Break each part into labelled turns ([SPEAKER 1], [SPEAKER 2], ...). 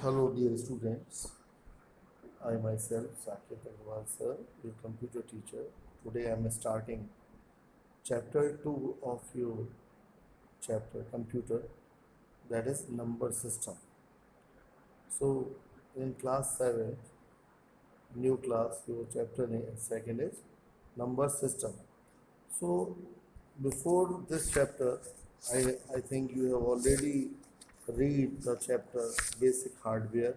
[SPEAKER 1] Hello, dear students. I myself, Saket Agarwal sir, your computer teacher. Today I am starting chapter 2 of your chapter computer, that is number system. So, in class 7, new class, your chapter second is number system. So, before this chapter, I think you have already read the chapter basic hardware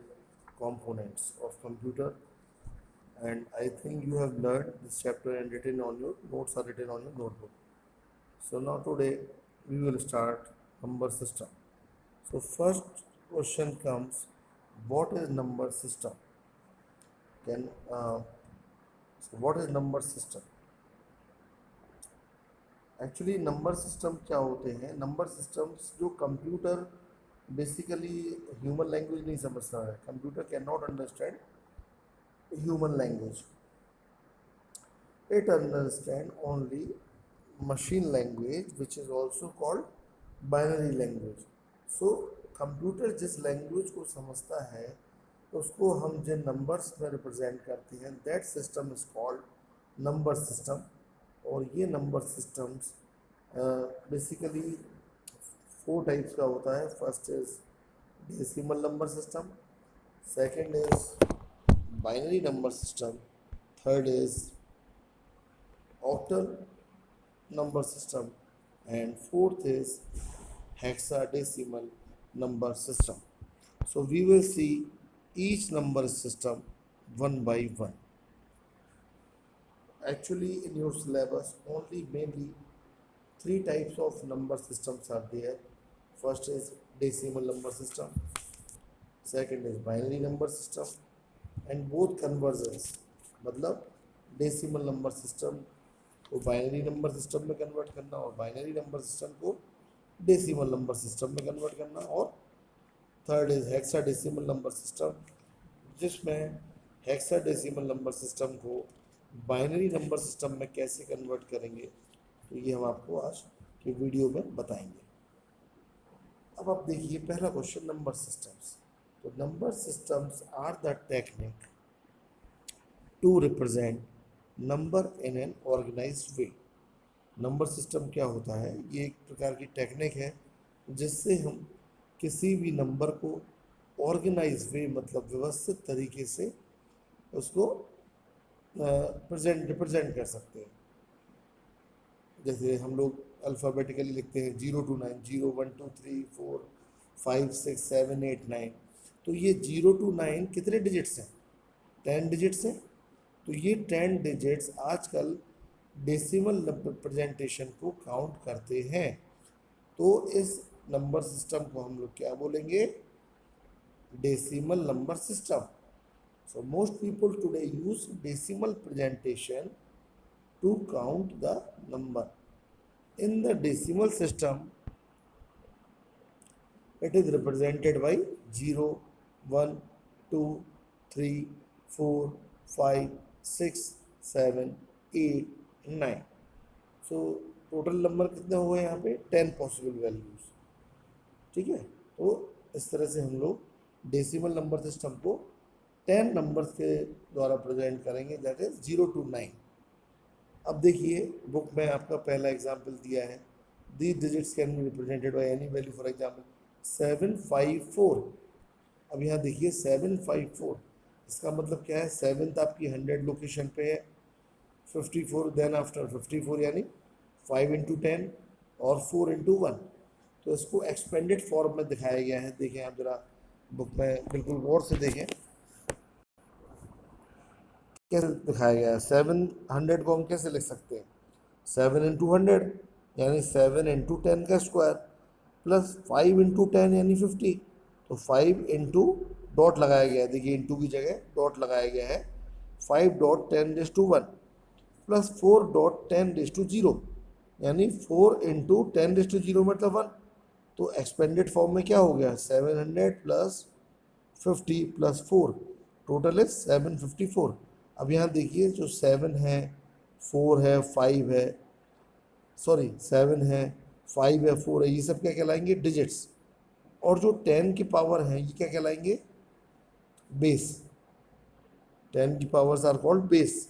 [SPEAKER 1] components of computer, and I think you have learned this chapter and written on your notes are written on your notebook. So now today we will start number system. So first question comes, what is number system? Can so what is number system? Actually number system क्या होते हैं? Number systems जो computer basically human language नहीं समझता है. Computer can not understand human language. It understands only machine language, which is also called binary language. So computer जिस language को समझता है उसको हम जिन नंबर्स में रिप्रेजेंट करते हैं, that system is called number system. और ये नंबर सिस्टम्स बेसिकली 4 टाइप्स का होता है. First is decimal number system, second is binary number system, third is octal number system, and fourth is hexadecimal number system. So we will see each number system one by one. Actually in your syllabus only mainly 3 types of number systems are there. First is decimal number system, second is binary number system, and both conversions, मतलब decimal number system को binary number system में convert करना और binary number system को decimal number system में convert करना. और third is hexadecimal number system, जिसमें हेक्साडेसिमल नंबर सिस्टम को बाइनरी नंबर सिस्टम में कैसे कन्वर्ट करेंगे, तो ये हम आपको आज के वीडियो में बताएंगे. अब आप देखिए पहला क्वेश्चन, नंबर सिस्टम्स. तो number systems are the technique to represent number in an organised way. Number system क्या होता है? ये एक प्रकार की टेक्निक है जिससे हम किसी भी नंबर को ऑर्गेनाइज वे, मतलब व्यवस्थित तरीके से उसको रिप्रेजेंट कर सकते हैं. जैसे हम लोग अल्फ़ाबेटिकली लिखते हैं 0 to 9, 0 1 2 3 4 5 6 7 8 9. तो ये 0 to 9 कितने डिजिट्स हैं? 10 डिजिट्स हैं. तो ये 10 डिजिट्स आजकल डेसिमल रिप्रेजेंटेशन को काउंट करते हैं. तो इस नंबर सिस्टम को हम लोग क्या बोलेंगे? Decimal number system. So most people today use decimal presentation to count the number. In the decimal system, it is represented by 0, 1, 2, 3, 4, 5, 6, 7, 8, 9. So total number कितने हुए यहाँ पे? 10 पॉसिबल वैल्यूज. ठीक है. तो इस तरह से हम लोग डेसिमल नंबर सिस्टम को 10 नंबर्स के द्वारा प्रेजेंट करेंगे, दैट इज 0 to 9. अब देखिए बुक में आपका पहला एग्जाम्पल दिया है, these digits can be represented by any value. For example 754. अब यहाँ देखिए 754, इसका मतलब क्या है? 7th आपकी 100 लोकेशन पे है, 54 देन आफ्टर 54, यानी 5 into 10 और 4 into 1. तो इसको एक्सपेंडेड फॉर्म में दिखाया गया है. देखें आप जरा बुक में बिल्कुल गौर से देखें कैसे दिखाया गया है. 700 को हम कैसे लिख सकते हैं? 7 into 100 यानी 7 into 10 का स्क्वायर, प्लस 5 into 10 यानी 50. तो 5 into डॉट लगाया गया है, देखिए इंटू की जगह डॉट लगाया गया है. 5 डॉट 10 रेज टू 1 प्लस 4 डॉट 10 रेज टू 0, यानी 4 into 10 रेज टू 0 मतलब 1. तो एक्सपेंडेड फॉर्म में क्या हो गया? 700 प्लस 50 प्लस 4, टोटल इज 754. अब यहाँ देखिए जो 7 है, 4 है, 5 है, सॉरी 7 है, 5 है, 4 है, ये सब क्या कहलाएंगे? डिजिट्स. और जो 10 की पावर है ये क्या कहलाएंगे? बेस, 10 की पावर्स आर कॉल्ड बेस।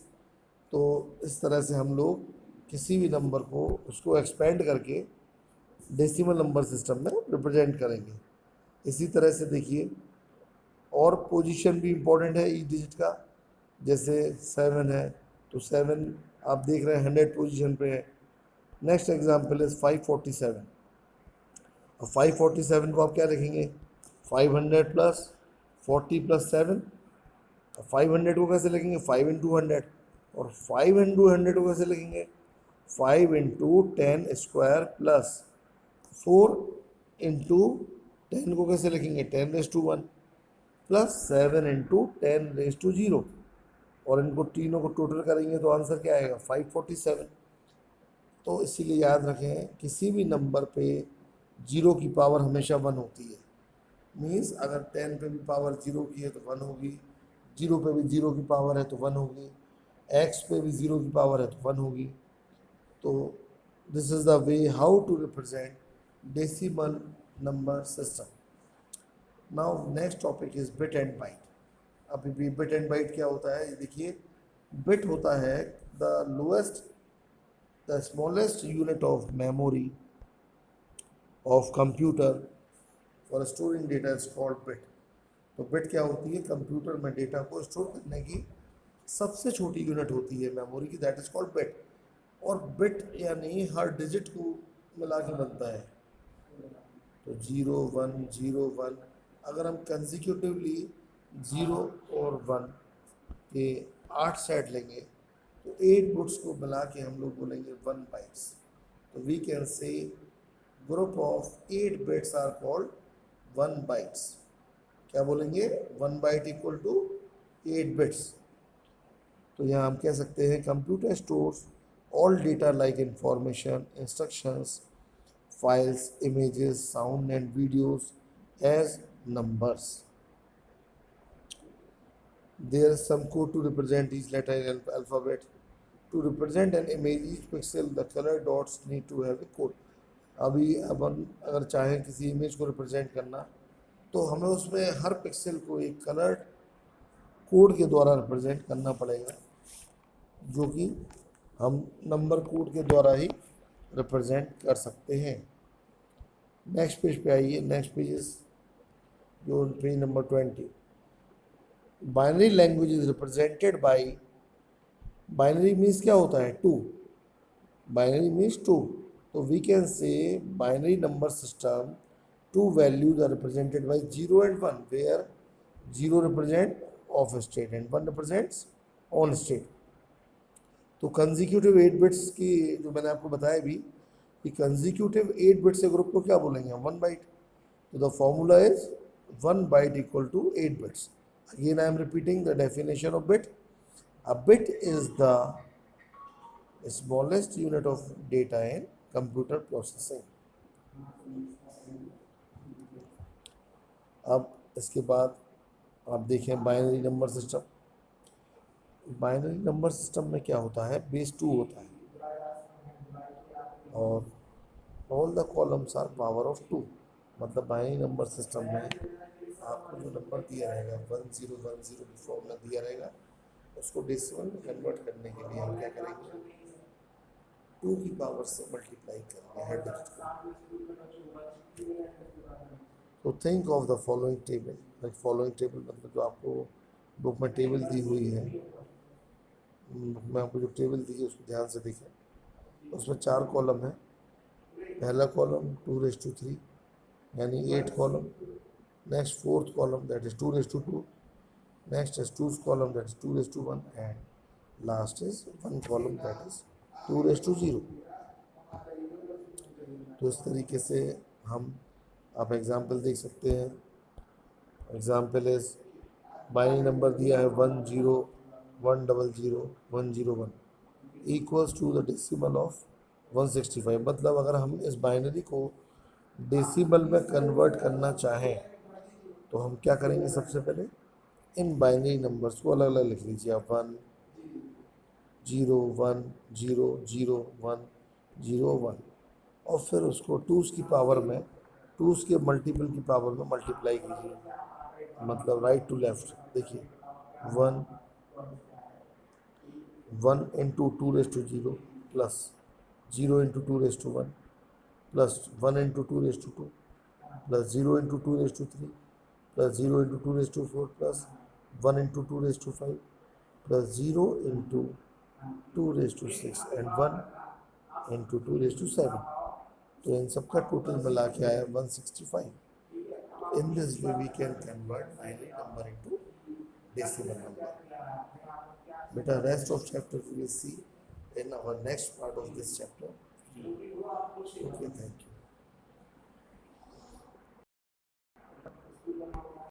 [SPEAKER 1] तो इस तरह से हम लोग किसी भी नंबर को उसको एक्सपेंड करके डेसिमल नंबर सिस्टम में रिप्रेजेंट करेंगे। इसी तरह से देखिए और पोजीशन भी इम्पोर्टेंट है ई डिजिट का, जैसे 7 है तो 7 आप देख रहे हैं 100 पोजीशन पे है। Next example is 547। अब 547 को आप क्या लिखेंगे, 500 प्लस 40 प्लस 7। 500 को कैसे लिखेंगे, 5 इंटू 100, और 5 इंटू 100 को कैसे लिखेंगे, 5 इंटू 10 स्क्वायर प्लस 4 इंटू 10 को कैसे लिखेंगे, 10⁻1 प्लस 7 इंटू 10⁻0, और इनको तीनों को टोटल करेंगे तो आंसर क्या आएगा, 547। तो इसीलिए याद रखें किसी भी नंबर पे जीरो की पावर हमेशा 1 होती है। मीन्स अगर 10 पे भी पावर 0 की है तो 1 होगी, 0 पे भी 0 की पावर है तो 1 होगी, x पे भी 0 की पावर है तो 1 होगी। तो this is the way how to represent decimal number system. Now next topic is bit and byte. अभी भी बिट एंड बाइट क्या होता है, ये देखिए बिट होता है the smallest unit of memory of computer for storing data is called bit. तो बिट क्या होती है, कंप्यूटर में डेटा को स्टोर करने की सबसे छोटी यूनिट होती है मेमोरी की, दैट इज कॉल्ड बिट। और बिट यानी हर डिजिट को मिला के बनता है। तो 0 1 0 1, अगर हम कंजिक्यूटिवली 0 और 1 के 8 सेट लेंगे तो 8 बिट्स को मिला के हम लोग बोलेंगे 1 बाइट्स। तो we can say group of 8 bits are called 1 bytes. क्या बोलेंगे, 1 बाइट इक्वल टू 8 बिट्स। तो यहाँ हम कह सकते हैं computer stores all data like information, instructions, files, images, sound and videos as numbers. There is some code to represent each letter in alphabet. To represent an image, each pixel, the color dots need to have a code. अभी अपन अगर चाहें किसी image को represent करना तो हमें उसमें हर pixel को एक कलर कोड के द्वारा रिप्रेजेंट करना पड़ेगा, जो कि हम नंबर कोड के द्वारा ही रिप्रेजेंट कर सकते हैं। नेक्स्ट पेज पे आइए, नेक्स्ट पेज इज जो page number 20। Binary language is represented by, binary means क्या होता है, 2। Binary means 2। तो we can say binary number system, 2 values are represented by 0 and 1, where 0 represent off state and 1 represents on state. तो consecutive 8 bits की जो मैंने आपको बताया भी कि कंजिक्यूटिव 8 बिट्स के ग्रुप को क्या बोलेंगे, 1 बाइट। तो the formula is 1 byte equal to 8 bits. Again I am repeating the definition of bit. A bit is the smallest unit of data in computer processing. अब इसके बाद आप देखें binary number system. Binary number system में क्या होता है, base 2 होता है और all the columns are power of 2। मतलब बाइनरी नंबर सिस्टम में आपको जो नंबर दिया रहेगा 1010 फॉर्म में दिया रहेगा, उसको डेसिमल में कन्वर्ट करने के लिए हम क्या करेंगे, 2 की पावर से मल्टीप्लाई करेंगे हर डिजिट को। तो think of the following table, like following table मतलब जो आपको बुक में टेबल दी हुई है, मैं आपको जो टेबल दी है उसको ध्यान से देखें। उसमें 4 कॉलम है। पहला कॉलम 2⁻3 यानी 8 column. Next 4th column that is 2⁻2। Next is 2th column that is 2⁻1 and last is 1 column that is 2⁻0। तो इस तरीके से हम, आप एग्जाम्पल देख सकते हैं। एग्जाम्पल इज बाइनरी नंबर दिया है 100100 equals to the decimal of 165। मतलब अगर हम इस बाइनरी को डेसिमल में कन्वर्ट करना चाहें तो हम क्या करेंगे, सबसे पहले इन बाइनरी नंबर्स को अलग अलग लिख लीजिए आप, 1 0 1 0 0 1 0 1, और फिर उसको 2s की पावर में, 2s के मल्टीपल की पावर में मल्टीप्लाई कीजिए। मतलब राइट टू लेफ्ट देखिए 1 into 2 raised to 0 plus 0 into 2 raised to 1 plus 1 into 2 raised to 2 plus 0 into 2 raised to 3 plus 0 into 2 raised to 4 plus 1 into 2 raised to 5 plus 0 into 2 raised to 6 and 1 into 2 raised to 7. तो इन सबका total मिला के आया 165. In this way we can convert binary number into decimal number. Beta, rest of chapter we will see in our next part of this chapter. Okay, thank you.